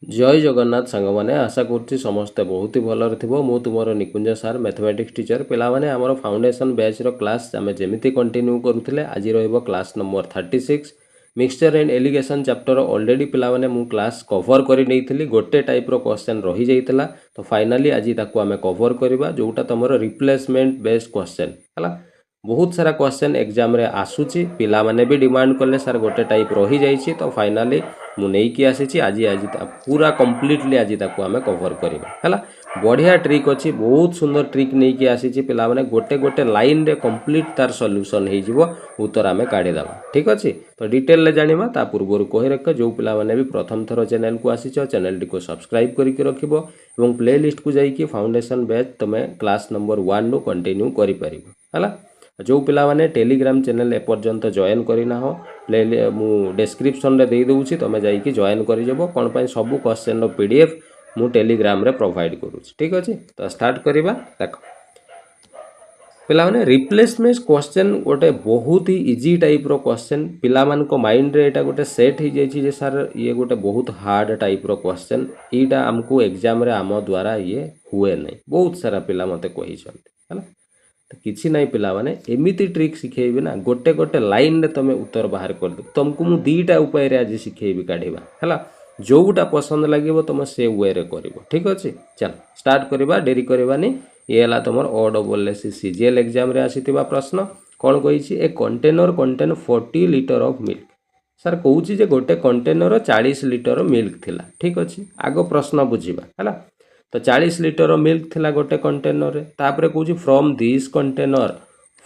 जय जगन्नाथ सांग मैंने आशा करुच्ची समस्ते बहुत ही भलरे थो मु तुम निकुंज सार मैथमेटिक्स टीचर पिलाने आमर फाउंडेशन बैच क्लास आम जमी कंटिन्यू करुले आज class number 36 mixture and allegation chapter already पिलाने मु क्लास कवर कर नहीं गोटे टाइप क्वेश्चन रही जाता तो फाइनाली आज आम कवर करवा जोटा तुम रिप्लेसमेंट बेस्ड क्वेश्चन है बहुत सारा क्वेश्चन एग्जाम रे आसूची पिला माने भी डिमांड कले सर गोटे टाइप रही जाइए तो फाइनाली मुझे आसी आज आज पूरा कम्प्लीटली आज आम कवर करवा है बढ़िया ट्रिक अच्छी बहुत सुंदर ट्रिक नहीं कि आसी पिला माने गोटे गोटे लाइन रे कंप्लीट तार सॉल्यूशन हो उत्तर आम काढ़ीदा ठीक अच्छे तो डिटेल जाना ता पूर्व कही रख जो पिला माने भी प्रथम थर चैनल को आसीच चैनल टी को सब्सक्राइब करके रखिबो एवं प्ले लिस्ट को जाइए फाउंडेशन बैच तुम क्लास नंबर 1 रू कंटिन्यू करि परिबो हला जो पिला माने टेलीग्राम चैनल एपर्यंत जॉइन करना हो प्ले मु डिस्क्रिप्शन रे दे दूची तुम जाइए जॉइन करजब कौन पाई सब क्वेश्चन पीडीएफ मु टेलीग्राम रे प्रोवाइड करूची ठीक अच्छे तो स्टार्ट करवा देख पिला माने रिप्लेसमेंट क्वेश्चन गोटे बहुत ही इजी टाइप रो क्वेश्चन पिला मान को माइंड रे एटा गोटे सेट हो जाइए सर ये गोटे बहुत हार्ड टाइप रो क्वेश्चन एटा हमको एग्जाम रे आम द्वारा ये हुए नहीं बहुत सारा पिला मते कहि है तो किसी ना पिला माने एमिति ट्रिक शिखेबी ना गोटे गोटे लाइन रे तुम उत्तर बाहर कर दो तुमको मु दीटा उपाय रे आज शिखेबी काढ़ीबा है जोटा पसंद लगे तुम से वे रे कर ठीक अच्छे चल स्टार्ट करवा डेरी करवानी ये है तुम ओ डबल एस सीजीएल एग्जाम रे आसीथिबा प्रश्न कौन कही a container contain 40 litre of milk सर कहूँ जे गोटे कंटेनर 40 लीटर मिल्क थिला ठीक अच्छे आग प्रश्न बुझीबा है तो 40 लीटर मिल्क थिला गोटे कंटेनर रे तापरे कहूँ from this container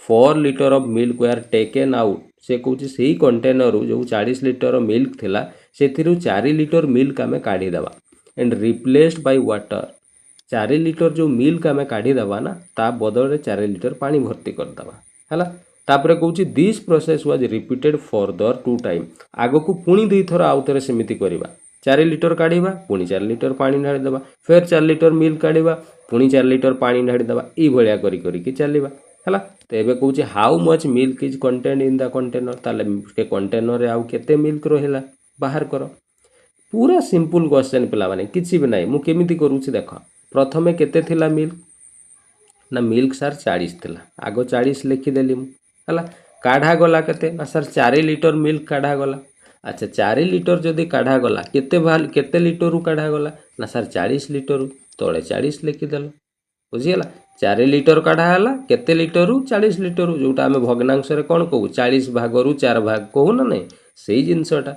4 litre of milk where taken out से कहूँ से कंटेनर जो 40 लीटर मिल्क थिला से 4 लीटर मिल्क आम काढ़ीदेवा and replaced by water 4 litre जो मिल्क आम काढ़ीदेवा ना ता बदल में 4 लीटर पानी भर्ती करदेवा है तापरे कहूँ this process was repeated further 2 time आग को पुणी 2 थर आउ थे सेमती करवा 4 लीटर काढ़ा पुणी 4 लीटर पानी ढाड़ीदेवा फिर 4 लीटर मिल्क काढ़ा पुणी 4 लीटर पानी ढाड़ीदेवा ये करी चलवा है तो ये कहूँ how much milk is contained in the container ताले कंटेनर रे आउ केते मिल्क रहिला बाहर कर पूरा सिंपल क्वेश्चन पिला माने किछि भी नहीं मु केमिति करूछि देख प्रथमे केते थिला मिल्क ना मिल्क सर 40 थिला आगो 40 लिखिदेली है काढ़ा गला केते ना सर 4 लीटर मिल्क काढ़ा गला अच्छा 4 लीटर जदि काढ़ा गला केते लीटर रु काढ़ा गला ना सर 40 लीटर तले 40 लिखिदेल बुझीगला 4 लीटर काढ़ाला केते लीटर रु 40 लीटर जोटा आम भग्नांश कौन कहू 40 भाग रु 4 भाग कहू ना नहीं से जिनसटा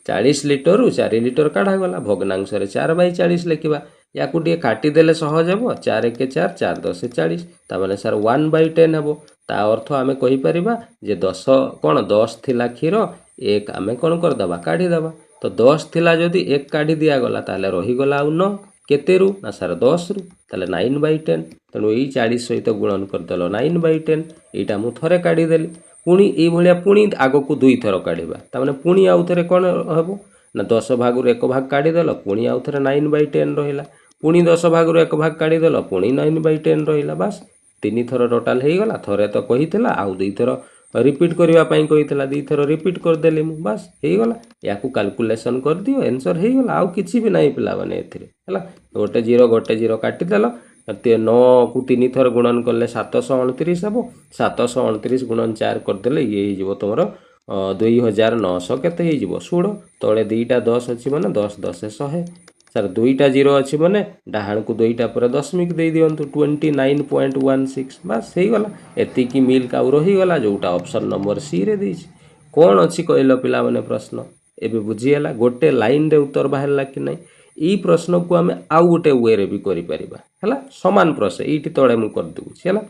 40 लीटर रु 4 लीटर काढ़ागला भग्नांश 4/40 लिखा या काटिदेले सहज हे 4 1 4 4 10 40 ताने सर 1/10 हे ता अर्थ आम कहीपर जे 10 कौन 10 थिला क्षीर 1 आम कौन करदे काढ़ीदेवा तो 10 थिला जदि 1 काढ़ी दिगला ताले रहीगला आउ 9 केते रु ना सर 10 रु ताले 9/10 तेणु यही 40 सहित गुणन करदेल 9/10 यहाँ मुझे थे काढ़ीदेली पुणी ये पुणी आग को 2 थर काढ़ा ताने पुणी आउ थे कौन हम ना 10 भाग 1 भाग काढ़ीदेल पुणी आउ थे 9/10 रहा पुणी 10 भाग 1 भाग काढ़ीदेल पुणी 9/10 रहा बास 3 थर टोटाल हो गला थरे तो कही आउ 2 थर रिपीट करने कही 2 थर रिपीट करदेली बास हो गला या कैलकुलेसन कर दियो आंसर हो गला आउ किछि भी नहीं पिला माने एथिरे हला गोटे जीरो काटिदेल 9 को 3 थर गुणन कले 729 हे 729 गुणन 4 करदेले ये हो तुम 2900 केते हो षोड़ तले 2टा 10 अच्छी मैंने 10 10 100 सर 2टा 0 अच्छी मैंने डाहाण को 2टा पर दशमिक दे दिंतु 29.16 बास हो गला एतिकी मिल्क आउ रहीगला जोटा ऑप्शन नंबर सी रे देछि कौन अच्छी कहल पिला माने प्रश्न एबे बुझीगला गोटे लाइन रे उत्तर बाहरला कि नहीं ई प्रश्न को आम आउ गोटे वे रे भी करें सामान प्रोसेस ये तले मुझे करदे है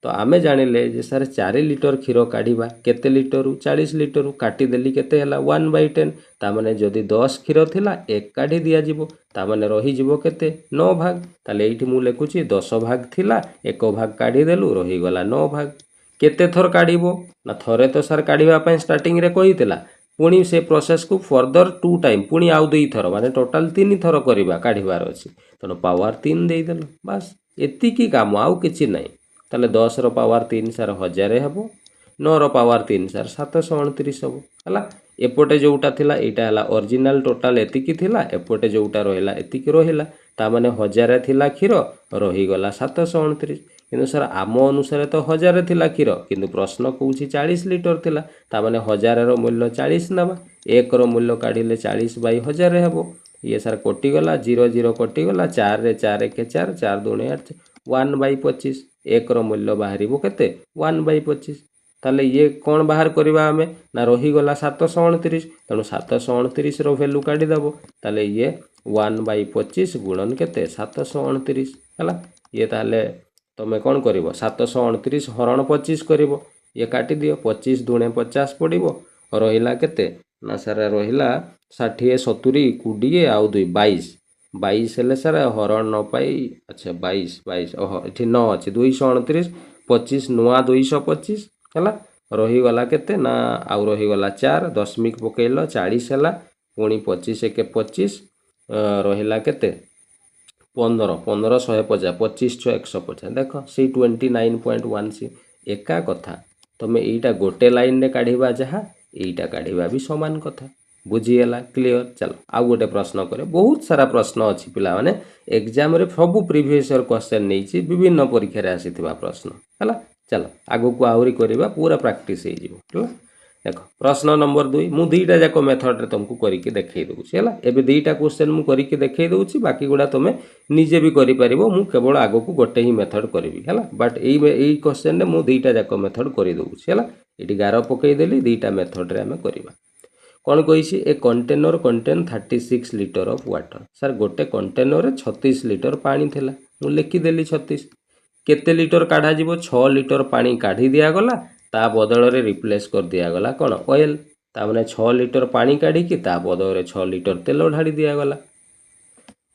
तो आम जानिले जे सर 4 लीटर क्षीर काढ़ा केते लीटर 40 लीटर काटिदेली केते हला 1/10 तामाने जदि 10 क्षीर थिला 1 काढ़ी दिज्व तामाने रहीजिवो केते 9 भाग ताले एठी मु लिखुची 10 भाग थिला 1 भाग काढ़ीदेलु रहीगला 9 भाग केते थर काढ़ीबो ना थरे तो सर काढ़ीबा पई स्टार्टिंग रे कहितला पुणी से प्रोसेस को फर्दर 2 टाइम पुणी आउ 2 थर माने टोटाल 3 थर करवा काढ़ीबार अच्छी तेणु पावर 3 देदेल बास एतिकी काम आउ किछि नहीं ताले 10 पावर 3 सर 1000 हे 9 पावर 3 सर 729 हे है एपटे जोटा थिला एटा हला ओरिजिनल टोटाल एतिकी थिला एपटे जोटा रहिला एतिकी रहिला ता माने 1000 थिला क्षीर रही गला 729 किंतु सर आम अनुसार तो 1000 थिला क्षीर किंतु प्रश्न कहूछि 40 लिटर थिला ता माने 1000 रो मूल्य 40 नबा 1 रो मूल्य काढिले 40 बाई 1000 हेबो ये सर कटि गला 0 0 कटि गला 4 रे 4 1 4 4 2 8 1 बाई 25 1 रो मूल्य बाहरिबो केते 1 बाई 25 ताले ये कौन बाहर करवा आमे ना रही गला 729 तेणु 729 रो वैल्यू काढी दबो ताले ये 1 बाई 25 गुणन केते 729 हला ये ताले तमे कौन करिवो 729 हरण 25 करिवो ये काटी दियो 25 दुणे 50 पड़िवो रहिला केते ना सारा रहिला 60 70 20 आउ 2 22 22 हेले सारा हरण न पाई अच्छा 22 22 ओहो एठी 9 अछि 229 25 नुआ 225 हला रही गला केते ना आउ रही गला 4 दशमिक पकेइलो 40 हला पुणी 25 एक 25 रहिला केते 15 15 150 25 6 150 देखो सी 29.1 एका कथा तमे एटा गोटे लाइन रे काढिबा जहा एटा काढिबा भी समान कथा बुझीगला क्लियर चलो आउ गोटे प्रश्न करे बहुत सारा प्रश्न अछि पिला माने एग्जाम रे सब प्रीवियस ईयर क्वेश्चन नैछि विभिन्न परीक्षा रे आसीथिबा प्रश्न हला चलो आगो को आउरी करिबा पूरा प्रैक्टिस हे जिवो हला देखो प्रश्न नंबर 2 मु दुईटा जाको मेथड रे तुमको करिके देखै दउछि हला एबे दुईटा क्वेश्चन मु करिके देखै दउछि बाकी गुडा तमे निजे भी करि परिबो मु केवल आगो को गोटे ही मेथड करबी हला बट एई क्वेश्चन रे मु दुईटा जाको मेथड करि दउछि हला एटी गारो पकै देली दुईटा मेथड रे हमें करिबा कौन कही a container contain 36 litre of water sir गोटे कंटेनर रे 36 लिटर पानी थिला मु लिखिदेली 36 केते लिटर काढ़ा जीवो 6 लिटर पानी काढ़ी दिया गला ता बदल रे रिप्लेस कर दिया गला कौन ऑयल ता माने 6 लिटर पानी काढ़ी कि ता बदल रे 6 लिटर तेल ढाड़ी दिया गला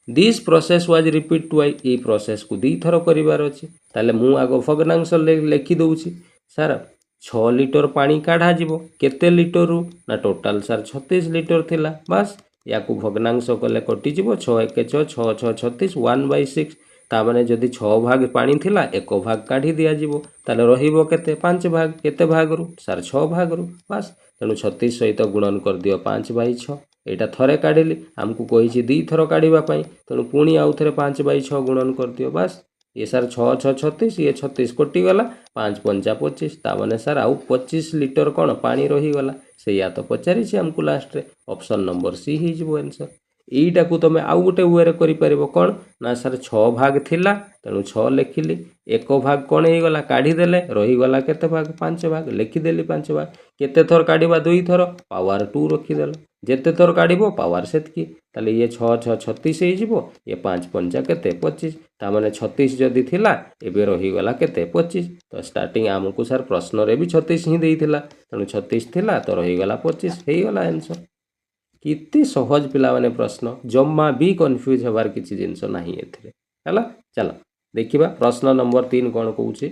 this process was repeat two y a process को दी थरो करिवार अछि ताले मु आगो भग्नांश लिखि दउछि सर 6 लिटर पानी काढ़ा जीवो केते लिटर रु ना टोटल सर 36 लिटर थिला बस या को भग्नांश कले कटि जीवो 6 1 6 6 6 36 1/6 ता माने जदी 6 भाग पानी थिला 1 भाग काढ़ी दिया जीवो ताले रहिबो केते 5 भाग केते भाग रु सर 6 भाग रु बस तेनु 36 सहित गुणन कर दियो 5/6 एटा थरे काढिली हमकु कहिछि दी थरो काढिबा पई तेनु पुणी आउ थरे 5/6 गुणन कर दियो बस ये सर 6 6 36 ये 36 कटि गला 5 5 25 ता माने सर आउ 25 लिटर कोन पानी रही गला से या तो पचारि छी हमकु लास्ट रे ऑप्शन नंबर सी ही जिवो आंसर एईटा को तमे आउ गोटे वे रे करि परिबो कोन ना सर 6 भाग थिला तेनु 6 लिखिली 1 भाग कोन हे गला काढी देले रही गला केते भाग 5 भाग लिखि देली 5 भाग केते थर काढिबा 2 थर पावर 2 रखि देलो जेते थर काढिबो पावर सेतकी ताले ये 6 6 36 हे जिवो ये 5 5 केते 25 ता माने 36 जदी थिला एबे रही गला केते 25 तो स्टार्टिंग हमकु सर प्रश्न रे भी 36 ही देइथिला तेनु 36 थिला तो रही गला 25 हे गला आंसर कितने सहज पिला माने प्रश्न जम्मा भी कंफ्यूज होबार किछि जिंस नाही एथिरे हला चलो देखिबा प्रश्न नंबर 3 कोन कहूछि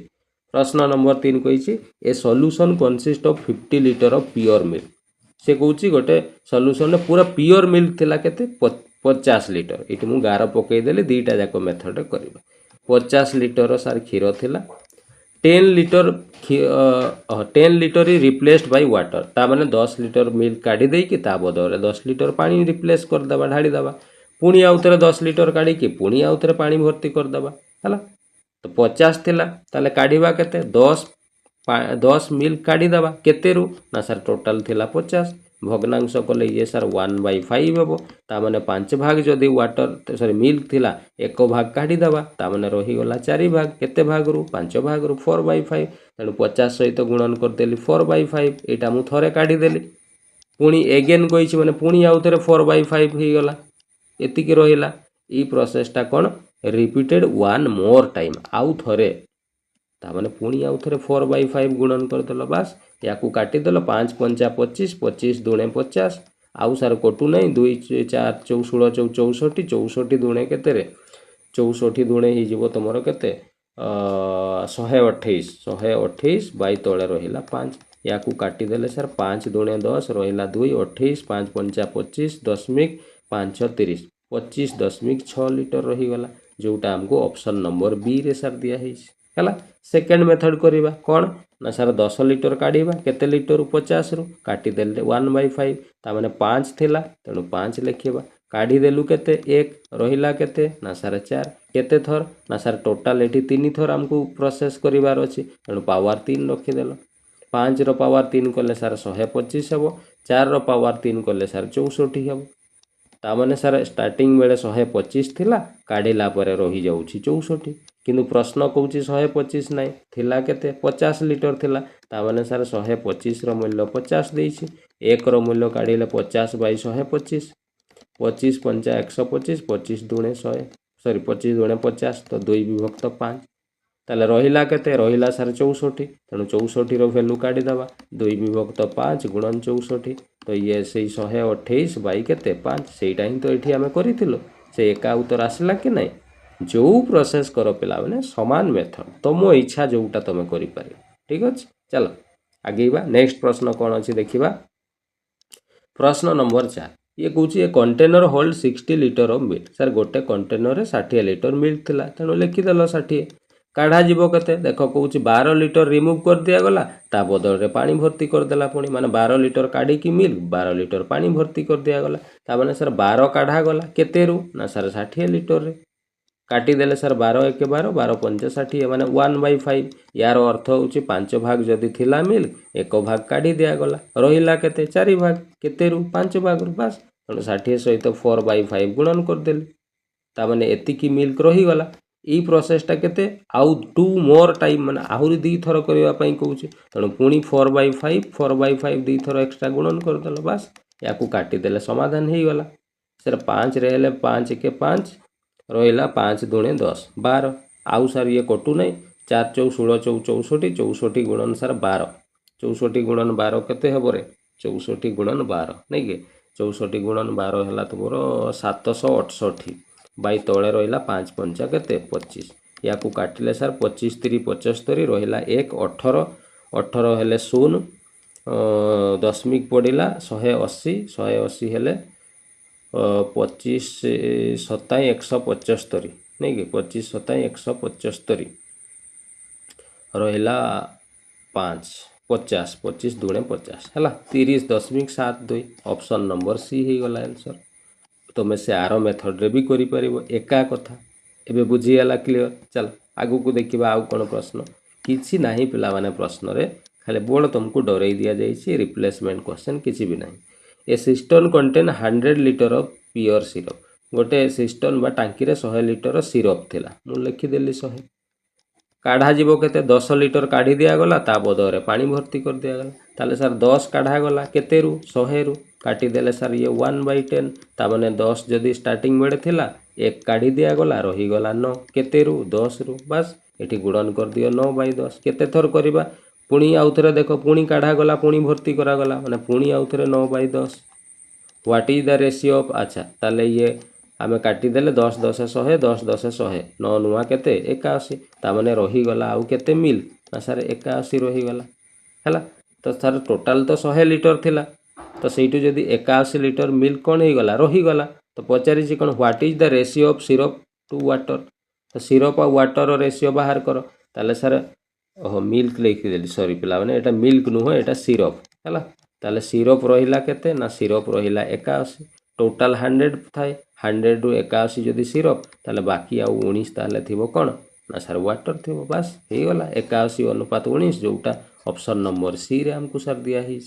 प्रश्न नंबर 3 कहिछि a solution consist of 50 litre of pure milk से कहूछि गोटे सॉल्यूशन पूरा प्योर मिल्क थिला केते 50 लिटर इट मु गार पकई देले दुईटा जाको मेथड करबा 50 लिटर सार क्षीर थिला 10 litre 10 litre replaced by water ता माने 10 लिटर मिल्क काढी देई कि ता बदले 10 लिटर पानी रिप्लेस कर दबा ढाड़ी दबा पुणी आउतरे 10 लिटर काढी कि पुणी आउतरे पानी भर्ती कर दबा हला तो 50 थिला ताले काढीबा केते 10 मिल्क काढी दबा केते रु ना सर टोटल थिला 50 भग्नांश कले ये सर 1/5 हेबो ता माने 5 भाग जदी वाटर सॉरी मिल्क थिला 1 भाग काढी दबा ता माने रही गला 4 भाग केते भाग रु 5 भाग रु 4/5 तेनु 50 सहित गुणन कर देली 4/5 एटा मु थरे काढी देली पुणी अगेन कहिछि माने पुणी आउतरे 4/5 हे गला एति की रहिला ई प्रोसेस टा कोन रिपीटेड वन मोर टाइम आउ थरे ता माने पुणी आउ थरे 4/5 गुणन कर देलो बस या को काटी देलो 5 5 25 25 दुणे 50 आउ सार कोटू नै 2 4 16 64 64 दुणे केते रे 64 दुणे ही जीवो तमरो केते 128 128 बाई तळे रहिला 5 या को काटी देले सर 5 दुणे 10 रहिला 2 28 5 5 25 दशमिक 5 30 25.6 लिटर रही गला जोटा हमको ऑप्शन नंबर बी रे सर दिया है है। सेकेंड मेथड करवा कौन ना सर 10 लिटर काढ़ा केते लिटर 50 रु काटिदेले 1/5 ताने 5 थिला तेणु 5 लिखा काढ़ीदेलु केते 1 रहिला केते ना सर 4 केते थर ना सर टोटाल एठी 3 थर आमको प्रोसेस करिवार अछि तेणु पावर 3 रखिदेल 5 रो पावर 3 कले सर 125 हेबो 4 रो पावर 3 कले सर 64 हेबो तामाने सर स्टार्टिंग बेले 125 थिला काढ़िला परे रही जाउछि 64 किंतु प्रश्न कहूँ 125 नाई थिला केते 50 लिटर थिला तामाने सर 125 रो मूल्य 50 देइछि 1 रो मूल्य काढ़िले 50 बाई 125 25 पंचा 125 25 दुणे 100 सॉरी 25 दुणे 50 तो 2 विभक्त 5 ताले रहिला केते रहिला सर 64 तेणु 64 रो वैल्यू काढ़ी दबा 2 विभक्त 5 गुणन 64 तो ये से 128 बाई केते 5 सेटा ही तो एठी आमे करिथिलो से एका उत्तर आसला कि नहीं जो प्रोसेस करो पिला माने समान मेथड तुम इच्छा जोटा तुम करि पारे ठीक अछि चलो आगेबा नेक्स्ट प्रश्न कोन अछि देखिबा प्रश्न नंबर 4 ये कहूँ a container hold 60 litre of milk sir गोटे कंटेनर रे 60 लिटर मिल्क थिला तेणु लिखिदेल 60 काढ़ा जीव केते देख कहूँ 12 लिटर रिमूव कर दिया गला ता बदल रे पानी भर्ती कर देला पुणी माने 12 लिटर काढ़ी की मिल्क 12 लिटर पानी भर्ती कर दिया गला ता माने सर 12 काढ़ा गला केते रु ना सर 60 लिटर रे काटी देले सर 12 1 12 12 5 60 माने 1/5 यार अर्थ होउची 5 भाग जदी थिला मिल्क 1 भाग काढ़ी दिया गला रहिला केते 4 भाग केते रु 5 भाग रु बस 60 सहित 4/5 गुणन कर देले ता माने एति की मिल्क रही गला ई प्रोसेसटा केते आउ 2 मोर टाइम माने आहुरी 2 थर करबा पई कहूची तणु पुणी 4/5 2 थर एक्स्ट्रा गुणन कर देलो बस याकू काटी देले समाधान हे गला सर 5 रे हेले 5 के 5 रहिला 5 दुणे 10 12 आउ सर ये कटू नहीं 4 4 16 64 64 गुणन सर 12 64 गुणन 12 केते हेबो रे 64 गुणन 12 नहीं के 64 गुणन 12 हैला तुमरो 768 बाई तले रहिला 5 पंचा केते 25 याकू काटिले सर 25 3 75 रहिला 1 18 18 हेले 0 दशमिक पड़िला 180 हेले 25 27 175 नहीं कि 25 27 175 रहिला 5 50 25 दुणे 50 है 30.72 ऑप्शन नंबर सी ही गला आंसर तुम से आर मेथड रे भी करि परिबो एका कथा एबे बुझीगला क्लियर चल आगु को देखिबा आउ कोन प्रश्न किछि नाही पिला माने प्रश्न रे खाली बोर्ड तुमको डरै दिया जाइछि रिप्लेसमेंट क्वेश्चन किछि भी नाही a cistern contain 100 litre of pure syrup गोटे सिस्टम बा टांकी रे 100 लिटर सिरप थिला मु लिखि देली 100 काढ़ा जीव केते 10 लिटर काढ़ी दिया गला ता बदरे पानी भर्ती कर दिया गला ताले सर 10 काढ़ा गला केते रु 100 रु काटी देले सर ये 1/10 ता माने 10 जदी स्टार्टिंग बेडे थिला एक काढ़ी दिया गला रही गला 9 केते रु 10 रु बस एठी गुणन कर दियो 9/10 केते थर करबा पुणी आउथरे देखो पुणी काढ़ा गला पुणी भर्ती करा गला माने पुणी आउथरे 9/10 what is the ratio of अच्छा ताले ये आमे काटी देले 10 10 100 10 10 100 9 नुआ केते 81 ता माने रही गला आउ केते मिल ना सर 81 रही गला हैला तो सर टोटल तो 100 लिटर थिला तो सेइटु जदी 81 लिटर मिल्क कोन हे गला रही गला तो पचारि छी कोन what is the ratio of syrup to water तो सिरप और वाटर रेशियो बाहर करो ताले सर ओह मिल्क लिखि देली सॉरी पिला माने एटा मिल्क नुह एटा सिरप हैला ताले सिरप रहिला केते ना सिरप रहिला 81 टोटल 100 थाए 100 रु 81 जदी सिरप ताले बाकी आउ 19 ताले थिबो कोन ना सर वाटर थिबो बस हे गला 81 अनुपात 19 जोटा ऑप्शन नंबर सी रे हमको सर दिया ही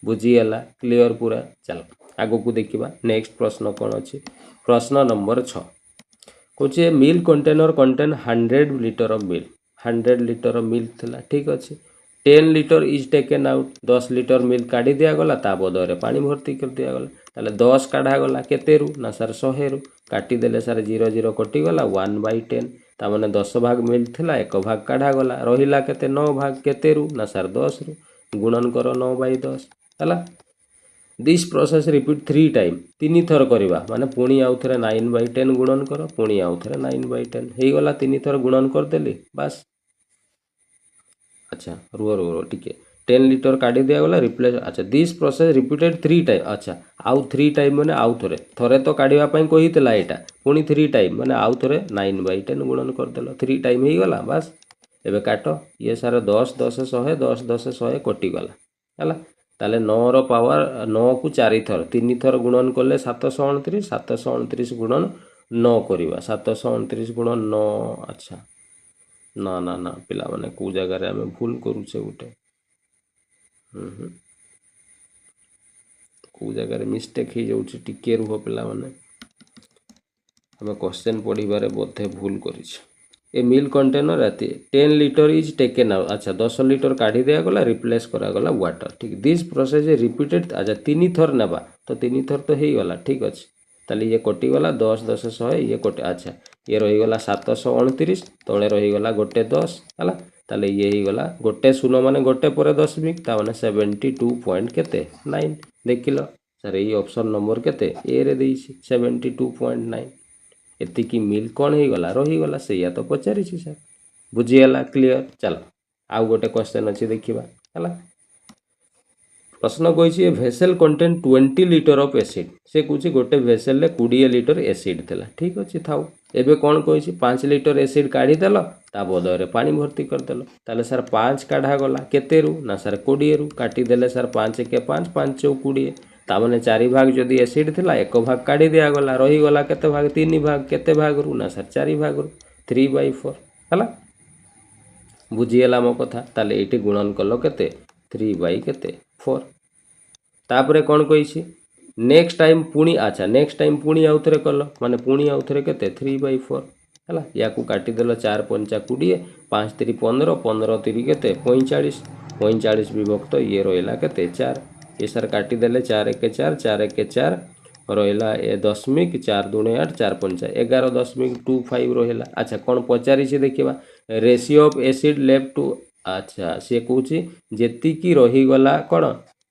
बुझीगला क्लियर पूरा चल आगो को देखिबा नेक्स्ट प्रश्न कोन अछि प्रश्न नंबर 6 कुछ milk container contain 100 litre of milk 100 litre of milk थिला ठीक अछि 10 litre is taken out 10 litre milk काढ़ी दिया गला ता बदरे पानी भर्ती कर दिया गला ताले 10 काढ़ा गला केते रु ना सर 100 रु काटी देले सर 0 0 कटि गला 1/10 ता माने 10 भाग मिल्क थिला 1 भाग काढ़ा गला रहिला केते 9 भाग केते रु ना सर 10 रु गुणन करो 9/10 हला दिस प्रोसेस रिपीट 3 टाइम 3 थर करबा माने पुणी आउ थरे 9/10 गुणन करो पुणी आउ थरे 9/10 हे गला 3 थर गुणन कर देली बस अच्छा रो टिके 10 लिटर काढ़ी दिया गला रिप्लेस अच्छा दिस प्रोसेस रिपीटेड 3 टाइम अच्छा आउ 3 टाइम माने आउ थरे तो काढ़ीबा पई कहितला एटा पुणी 3 टाइम माने आउ थरे 9/10 गुणन कर देलो 3 टाइम हे गला बस एबे काट ये सार 10 10 100 10 10 100 कटिगला है ताले 9 रो पावर 9 को 4 थर 3 थर गुणन कले 729 729 गुणन 9 करवा 729 गुणन 9 अच्छा ना ना ना पिला माने को जगह रे हमें भूल करूचे गोटे को जगह मिस्टेक हो जाऊँ टिके रुह पिला माने हमें क्वेश्चन पढ़िबारे बोधे भूल करिछ ए मिल्क कंटेनर आती 10 लीटर इज टेकन आउट अच्छा 10 लीटर काढ़ी दिया गला रिप्लेस करा गला वाटर ठीक दिस प्रोसेस इज रिपीटेड अच्छा 3 थर नेबा तो 3 थर तो हे गला ठीक अछि ताले ये कटि गला 10 10 100 ये कटे अच्छा ये रही गला 729 तळे रही गला गोटे 10 हला ताले ये ही गला गोटे शून्य माने गोटे पर दशमिक ता माने 72 पॉइंट केते 9 देखिलो सर ये ऑप्शन नंबर केते ए रे देइछि 72.9 एतिकी मिल कौन हो गला रही गला से या तो पचारि सर बुझीगला क्लियर चलो आउ गोटे क्वेश्चन अच्छी देखा है प्रश्न कही vessel contain 20 litre of acid से कौन गोटे भेसेल 20 लीटर एसिड थिला ठीक अच्छे थाउ एबे कौन कही 5 लीटर एसिड काढ़ीदेल ता बदले पानी भर्ती करदेल ताले सर 5 काढ़ा गला केते रु ना सर 20 रु काटिदेले सर 5 के 5 5 चौ 20 तामने 4 भाग जदि एसिड थिला 1 भाग काढ़ी दिया गला रही गला केते भाग 3 भाग केते भाग रु ना सर 4 भाग रु 3/4 हला बुझीगला मो कथा ताले एटी गुणन कलो केते 3/4 तापरे कौन कही नेक्स्ट टाइम पुणी अच्छा नेक्स्ट टाइम पुणी आउ थे कल माने पुणी आउ थे केते 3/4 है या काटिदेल 4 5 20 5 3 15 15 3 केते 45 45 विभक्त ये रहा केते 4 ये सर काटिदेले 4 1 4 4 1 4 रहा ए दशमिक 4 2 8 4 5 11.25 रहा अच्छा कौन पचारि देखा ratio of acid left to अच्छा सी कौची जेतिकी रहीगला कौन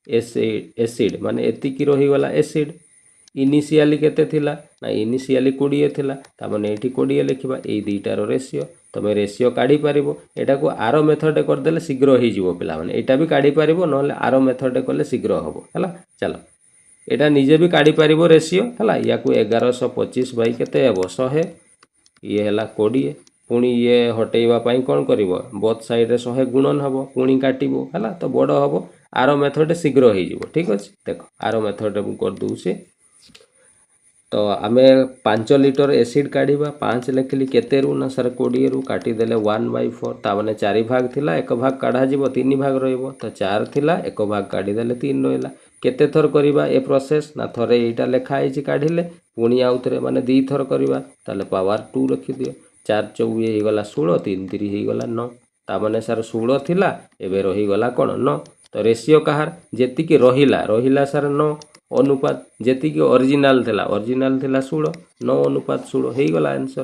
एसिड माने एतिकी रहीगला एसिड इनिशियली केते थिला ना इनिशियली 20 थिला ता माने एठी 20 लिखिबा ए दुईटार रेशियो तमे रेशियो काढ़ी पारिबो एटा को आरो मेथड कर देले शीघ्र हो जिवो पिला माने एटा भी काढ़ी पारिबो नले आरो मेथड करले शीघ्र हबो हला चलो एटा निजे भी काढ़ी पारिबो रेशियो हला या को 1125 बाई केते हबो 100 ये हला 20 पुणी ये हटेइबा पई कोन करिवो बोथ साइड रे 100 गुणन हबो पुणी काटिबो हला तो बड़ हबो आरो मेथड शीघ्र हो जिवो ठीक अछि देखो आरो मेथड मु कर दूसी तो आमे 5 लीटर एसिड काढ़ीबा 5 लिखली केते रु ना सर 20 रु काटिदेले 1/4 ता माने 4 भाग थिला 1 भाग काढ़ा जिवो 3 भाग रहइबो तो 4 थिला 1 भाग काढ़ीदेले 3 रहइला केते थर करिबा ए प्रोसेस ना थरे एटा लेखा आइछि काढ़िले पुणी आउ थरे माने 2 थर करिबा ताले पावर 2 रखि दियो 4 4 हे गला 16 3 3 हे गला 9 ता माने सर 16 थिला एबे रही गला कोन 9 तो रेशियो कहार जेतिकी रहिला सर 9 अनुपात जेतिकी ओरिजिनल थिला 16 9 अनुपात 16 हे गला आंसर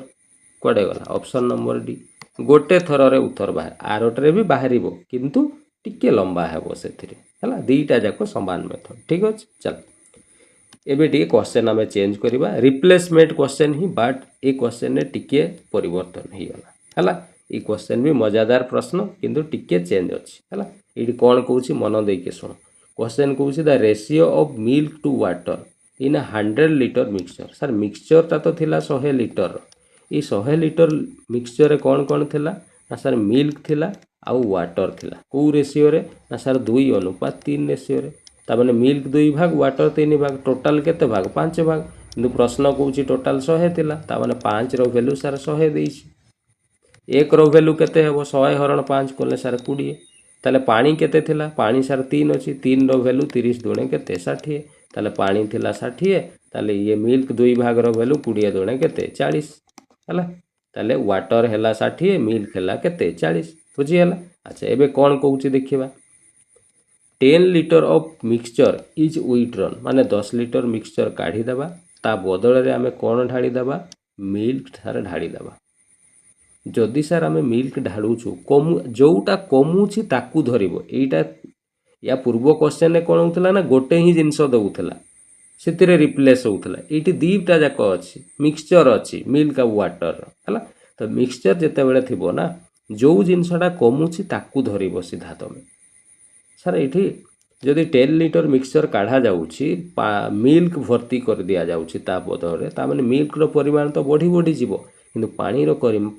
कोडे गला ऑप्शन नंबर डी गोटे थर रे उत्तर बाहर आरोटरे भी बाहरिबो किंतु टिके लंबा हेबो सेथिरे हला दीटा जाको समान मेथड ठीक अछि चल एबे टिके क्वेश्चन हमें चेंज करबा replacement question he but A question ने टिके परिवर्तन ही गला हला ई क्वेश्चन भी मजादार प्रश्न किंतु टिके चेंज अछि हला एडी कोन कहूची मन देके सुन क्वेश्चन कहूची the ratio of milk to water in 100 litre mixture sir mixture ता तो थिला 100 लीटर ई 100 लीटर मिक्सचर रे कोन कोन थिला ना सर मिल्क थिला आउ वाटर थिला को रेशियो रे ना सर 2:3 रेशियो रे ता माने मिल्क 2 भाग वाटर 3 भाग टोटल केते भाग 5 भाग किंतु प्रश्न कहूची टोटल 100 थिला ता माने 5 रो वैल्यू सर 100 देइछि 1 रो वैल्यू केते हेबो 100 हरण 5 कोले सर 20 ताले पानी केते थिला पानी सर 3 अछि 3 रो वैल्यू 30 दुणे केते 60 ताले पानी थिला 60 ताले ये मिल्क 2 भाग रो वैल्यू 20 दुणे केते 40 हला ताले वाटर हैला 60 मिल्क हैला केते 40 बुझी हैला अच्छा एबे कोन कहूची देखिबा 10 litre of mixture is withdrawn माने 10 लीटर मिक्सचर काढ़ी देबा ता बदल रे हमें कोन ढाड़ी देबा मिल्क सार ढाड़ी देबा जदि सर आम मिल्क ढाड़ुचु कमु जोटा कमुची ताकू धरिबो एटा या पूर्व क्वेश्चन कौन होता ना गोटे ही जिनस दउथला से रिप्लेस होता ये दीटा जाक अच्छी मिक्सचर अच्छी मिल्क आ वाटर है तो मिक्सचर जिते बड़े थी ना जो जिनसटा कमुची ताकू धरिबो सीधा तुम सर ये जदि 10 लीटर मिक्सचर काढ़ा जाउछि मिल्क भर्ती कर दिया जाउछि ता बदले ता माने मिल्क रो परिमाण तो बढ़ी बढ़ी जीवो କିନ୍ତୁ ପାଣିର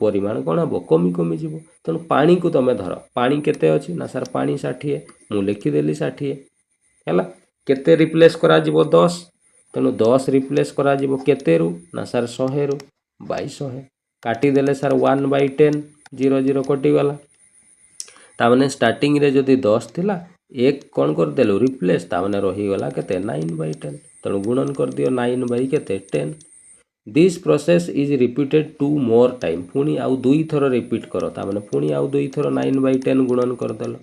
ପରିମାଣ କ'ଣ ହେବ କମି କମିଯିବ। ତେଣୁ ପାଣିକୁ ତୁମେ ଧର, ପାଣି କେତେ ଅଛି ନା ସାର୍ ପାଣି 60, ମୁଁ ଲେଖିଦେଲି 60 ହେଲା। କେତେ ରିପ୍ଲେସ୍ କରାଯିବ 10, ତେଣୁ 10 ରିପ୍ଲେସ୍ କରାଯିବ କେତେରୁ ନା ସାର୍ 100ରୁ, 100 କାଟିଦେଲେ ସାର୍ 1/10, 0 0 କଟିଗଲା। ତାମାନେ ଷ୍ଟାର୍ଟିଂରେ ଯଦି 10 ଥିଲା, 1 କ'ଣ କରିଦେଲୁ ରିପ୍ଲେସ୍, ତାମାନେ ରହିଗଲା କେତେ 9/10, ତେଣୁ ଗୁଣନ କରିଦିଅ 9 କେତେ 10। This process is repeated 2 more time, ପୁଣି ଆଉ 2 ଥର ରିପିଟ୍ କର, ତାମାନେ ପୁଣି ଆଉ 2 ଥର 9/10 ଗୁଣନ କରିଦେଲ।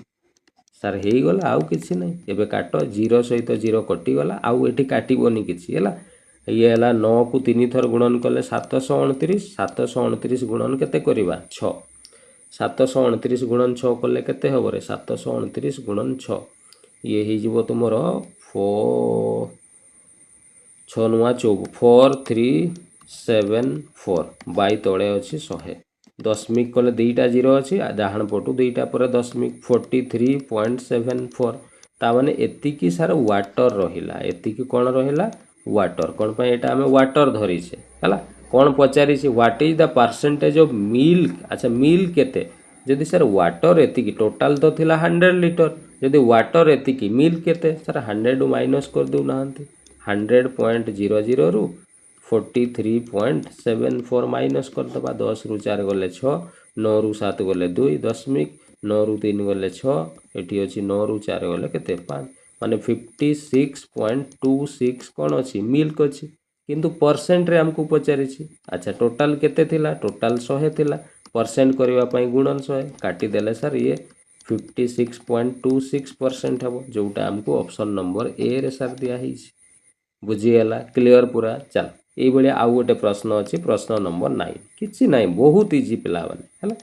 ସାର୍ ହେଇଗଲା, ଆଉ କିଛି ନାହିଁ। ଏବେ କାଟ, 0 ସହିତ 0 କଟିଗଲା, ଆଉ ଏଠି କାଟିବନି କିଛି ହେଲା। ଇଏ ହେଲା 9କୁ 3 ଥର ଗୁଣନ କଲେ 729, 729 ଗୁଣନ କେତେ କରିବା 6, 729 ଗୁଣନ 6 କଲେ କେତେ ହେବ ରେ 729 ଗୁଣନ 6, ଇଏ ହେଇଯିବ ତୁମର 6 9 4374, ବାଇ ତଳେ ଅଛି 100, ଦଶମିକ କଲେ 2ଟା 0 ଅଛି, ଡାହାଣ ପଟୁ 2ଟା ପରେ ଦଶମିକ 43.74, ତାମାନେ ଏତିକି ସାର୍ ୱାଟର ରହିଲା। ଏତିକି କ'ଣ ରହିଲା ୱାଟର। କ'ଣ ପାଇଁ ଏଇଟା ଆମେ ୱାଟର ଧରିଛେ ହେଲା। କ'ଣ ପଚାରିଛି what is the percentage of milk. ଆଚ୍ଛା ମିଲ୍କ କେତେ, ଯଦି ସାର୍ ୱାଟର ଏତିକି, ଟୋଟାଲ ତ ଥିଲା 100 ଲିଟର, ଯଦି ୱାଟର ଏତିକି ମିଲ୍କ କେତେ ସାର୍ 100ରୁ ମାଇନସ୍ କରିଦେଉନାହାନ୍ତି, 100.00ରୁ 43.74 ମାଇନସ୍ କରିଦେବା। 10ରୁ 4 ଗଲେ 6, 9ରୁ 7 ଗଲେ 2, ଦଶମିକ 9ରୁ 3 ଗଲେ 6, ଏଠି ଅଛି 9ରୁ 4 ଗଲେ କେତେ 5, ମାନେ 56.26 କ'ଣ ଅଛି ମିଲ୍କ ଅଛି। କିନ୍ତୁ ପରସେଣ୍ଟରେ ଆମକୁ ପଚାରିଛି। ଆଚ୍ଛା ଟୋଟାଲ କେତେ ଥିଲା, ଟୋଟାଲ 100 ଥିଲା, ପରସେଣ୍ଟ କରିବା ପାଇଁ ଗୁଣନ 100, କାଟିଦେଲେ ସାର୍ ଇଏ 56.26% ହେବ, ଯେଉଁଟା ଆମକୁ ଅପସନ୍ ନମ୍ବର ଏରେ ସାର୍ ଦିଆହେଇଛି। ବୁଝିଗଲା, କ୍ଲିଅର ପୁରା। ଚାଲ এইଭଳିଆ ଆଉ ଗୋଟେ ପ୍ରଶ୍ନ ଅଛି, ପ୍ରଶ୍ନ ନମ୍ବର 9, କିଛି ନାହିଁ, ବହୁତ ଇଜି ପିଲାମାନେ ହେଲା।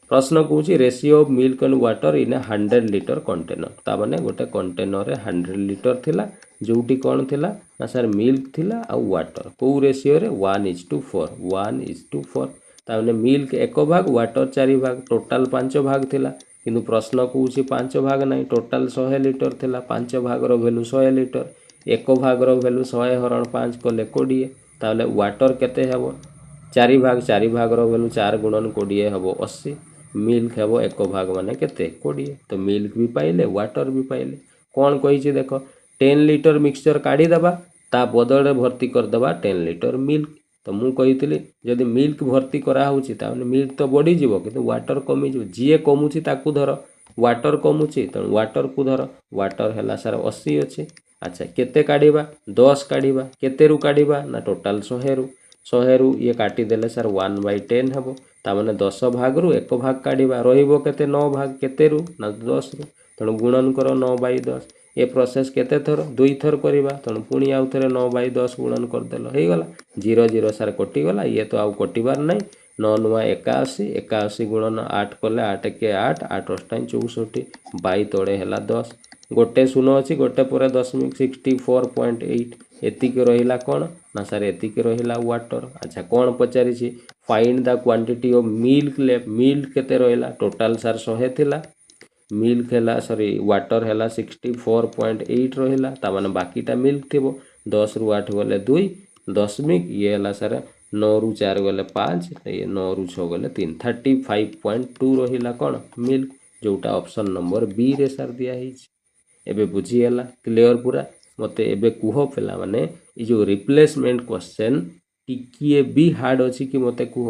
ପ୍ରଶ୍ନ କହୁଛି ratio of milk and water in 100 litre container. ତାମାନେ ଗୋଟେ କଣ୍ଟେନରରେ 100 ଲିଟର ଥିଲା, ଯେଉଁଠି କ'ଣ ଥିଲା ନା ସାର୍ ମିଲ୍କ ଥିଲା ଆଉ ୱାଟର, କେଉଁ ରେସିଓରେ 1:4, 1:4। ତାମାନେ ମିଲ୍କ 1 ଭାଗ, ୱାଟର 4 ଭାଗ, ଟୋଟାଲ 5 ଭାଗ ଥିଲା। କିନ୍ତୁ ପ୍ରଶ୍ନ କହୁଛି 5 ଭାଗ ନାହିଁ, ଟୋଟାଲ 100 ଲିଟର ଥିଲା, 5 ଭାଗର ଭ୍ୟାଲୁ 100 ଲିଟର, 1 ଭାଗର ଭ୍ୟାଲୁ 100 ହରଣ 5 କଲେ 20, ତାହେଲେ ୱାଟର କେତେ ହେବ 4 ଭାଗ, 4 ଭାଗର ଭ୍ୟାଲୁ 4 ଗୁଣନ 20 ହେବ 80, ମିଲ୍କ ହେବ 1 ଭାଗ ମାନେ କେତେ 20, ତ ମିଲ୍କ ବି ପାଇଲେ ୱାଟର ବି ପାଇଲେ। କ'ଣ କହିଛି ଦେଖ, 10 ଲିଟର ମିକ୍ସଚର କାଢ଼ିଦେବା, ତା ବଦଳରେ ଭର୍ତ୍ତି କରିଦେବା 10 ଲିଟର ମିଲ୍କ। ତ ମୁଁ କହିଥିଲି ଯଦି ମିଲ୍କ ଭର୍ତ୍ତି କରାହେଉଛି ତାହେଲେ ମିଲ୍କ ତ ବଢ଼ିଯିବ, କିନ୍ତୁ ୱାଟର କମିଯିବ। ଯିଏ କମୁଛି ତାକୁ ଧର, ୱାଟର କମୁଛି ତେଣୁ ୱାଟରକୁ ଧର, ୱାଟର ହେଲା ସାର୍ 80 ଅଛି। ଆଚ୍ଛା କେତେ କାଢ଼ିବା 10 କାଢ଼ିବା, କେତେରୁ କାଢ଼ିବା ନା ଟୋଟାଲ 100ରୁ, 100ରୁ ଇଏ କାଟିଦେଲେ ସାର୍ 1/10 ହେବ, ତାମାନେ 10 ଭାଗରୁ 1 ଭାଗ କାଢ଼ିବା, ରହିବ କେତେ 9 ଭାଗ, କେତେରୁ ନା 10ରୁ, ତେଣୁ ଗୁଣନ କର 9/10। ଏ ପ୍ରୋସେସ୍ କେତେ ଥର 2 ଥର କରିବା, ତେଣୁ ପୁଣି ଆଉ ଥରେ 9/10 ଗୁଣନ କରିଦେଲ, ହେଇଗଲା 0 0 ସାର୍ କଟିଗଲା, ଇଏ ତ ଆଉ କଟିବାର ନାହିଁ। 9 9 81, 81 ଗୁଣନ 8 କଲେ 8 1 8, 8 8 64, ବାଇ ତଳେ ହେଲା 10, ଗୋଟେ ଶୂନ ଅଛି, ଗୋଟେ ପରେ ଦଶମିକ 64.8, ଏତିକି ରହିଲା କ'ଣ ନା ସାର୍ ଏତିକି ରହିଲା ୱାଟର। ଆଚ୍ଛା କ'ଣ ପଚାରିଛି find the quantity of milk left, milk କେତେ ରହିଲା, ଟୋଟାଲ ସାର୍ 100 ଥିଲା, ମିଲ୍କ ହେଲା ୱାଟର ହେଲା 64.8 ରହିଲା, ତାମାନେ ବାକିଟା ମିଲ୍କ ଥିବ। 10ରୁ 8 ଗଲେ 2, ଦଶମିକ ଇଏ ହେଲା ସାର୍ 9ରୁ 4 ଗଲେ 5, ଇଏ 9ରୁ 6 ଗଲେ 3, 35.2 ରହିଲା କ'ଣ ମିଲ୍କ, ଯେଉଁଟା ଅପସନ୍ ନମ୍ବର ବିରେ ସାର୍ ଦିଆହେଇଛି। ଏବେ ବୁଝିଗଲା, କ୍ଲିଅର ପୁରା। ମୋତେ ଏବେ କୁହ ପିଲାମାନେ, ଏ ଯେଉଁ ରିପ୍ଲେସମେଣ୍ଟ କ୍ୱେଶ୍ଚନ୍ ଟିକିଏ ବି ହାର୍ଡ଼ ଅଛି କି ମୋତେ କୁହ,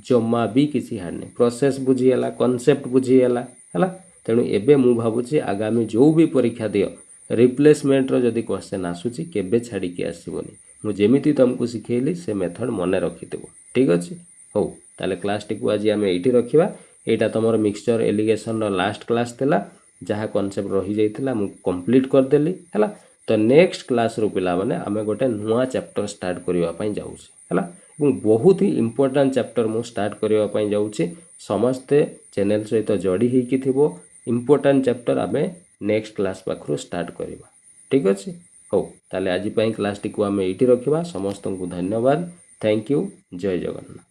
ଜମା ବି କିଛି ହାର୍ଡ଼ ନାହିଁ। ପ୍ରୋସେସ୍ ବୁଝିଗଲା, କନସେପ୍ଟ ବୁଝିଗଲା ହେଲା। ତେଣୁ ଏବେ ମୁଁ ଭାବୁଛି ଆଗାମୀ ଯେଉଁ ବି ପରୀକ୍ଷା ଦିଅ, ରିପ୍ଲେସମେଣ୍ଟର ଯଦି କ୍ୱେଶ୍ଚନ୍ ଆସୁଛି କେବେ ଛାଡ଼ିକି ଆସିବନି। ମୁଁ ଯେମିତି ତୁମକୁ ଶିଖେଇଲି ସେ ମେଥଡ଼ ମନେ ରଖିଥିବ, ଠିକ୍ ଅଛି। ହଉ ତାହେଲେ କ୍ଲାସ୍ଟିକୁ ଆଜି ଆମେ ଏଇଠି ରଖିବା। ଏଇଟା ତୁମର ମିକ୍ସଚର ଏଲିଗେସନର ଲାଷ୍ଟ କ୍ଲାସ୍ ଥିଲା, ଯାହା କନସେପ୍ଟ ରହିଯାଇଥିଲା ମୁଁ କମ୍ପ୍ଲିଟ୍ କରିଦେଲି ହେଲା। ତ ନେକ୍ସଟ କ୍ଲାସ୍ରୁ ପିଲାମାନେ ଆମେ ଗୋଟେ ନୂଆ ଚାପ୍ଟର ଷ୍ଟାର୍ଟ କରିବା ପାଇଁ ଯାଉଛି ହେଲା, ଏବଂ ବହୁତ ହି ଇମ୍ପୋର୍ଟାଣ୍ଟ ଚାପ୍ଟର ମୁଁ ଷ୍ଟାର୍ଟ କରିବା ପାଇଁ ଯାଉଛି। ସମସ୍ତେ ଚ୍ୟାନେଲ୍ ସହିତ ଯୋଡ଼ି ହେଇକି ଥିବ, ଇମ୍ପୋର୍ଟାଣ୍ଟ ଚାପ୍ଟର ଆମେ ନେକ୍ସଟ କ୍ଲାସ୍ ପାଖରୁ ଷ୍ଟାର୍ଟ କରିବା, ଠିକ୍ ଅଛି। ହଉ ତାହେଲେ ଆଜି ପାଇଁ କ୍ଲାସ୍ଟିକୁ ଆମେ ଏଇଠି ରଖିବା। ସମସ୍ତଙ୍କୁ ଧନ୍ୟବାଦ, ଥ୍ୟାଙ୍କ ୟୁ, ଜୟ ଜଗନ୍ନାଥ।